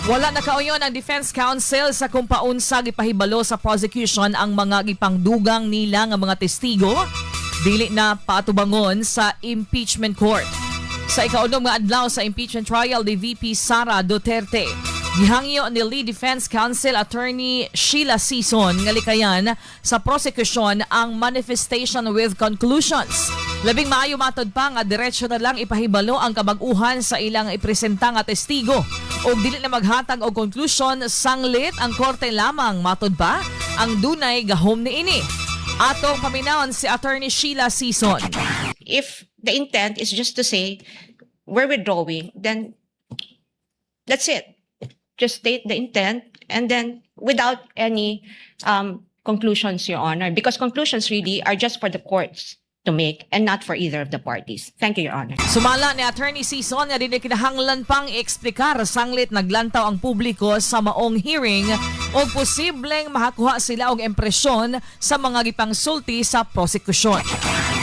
Wala na kauyon ang Defense Council sa kung paunsa gipahibalo sa prosecution ang mga gipangdugang nila nga mga testigo dili na patubangon sa impeachment court. Sa ikaunom nga adlaw sa impeachment trial ni VP Sara Duterte, gihangyo ni Lead Defense Counsel Attorney Sheila Sison nga likayan sa prosecution ang manifestation with conclusions. Labing maayo matod pa nga diretsyo na lang ipahibalo ang kabag-uhan sa ilang ipresenta nga testigo o dili na maghatag og conclusion sanglit ang korte lamang matod pa ang dunay gahom niini. Atong paminaon si Attorney Sheila Sison. If the intent is just to say we're withdrawing, then that's it. Just state the intent and then without any conclusions, Your Honor, because conclusions really are just for the courts to make and not for either of the parties. Thank you, Your Honor. Sumala ni Attorney Sison nga dinhi kinahanglan pang i-eksplikar sanglit naglantaw ang publiko sa maong hearing o posibleng makakuha sila og impresyon sa mga gipangsulti sa prosekusyon.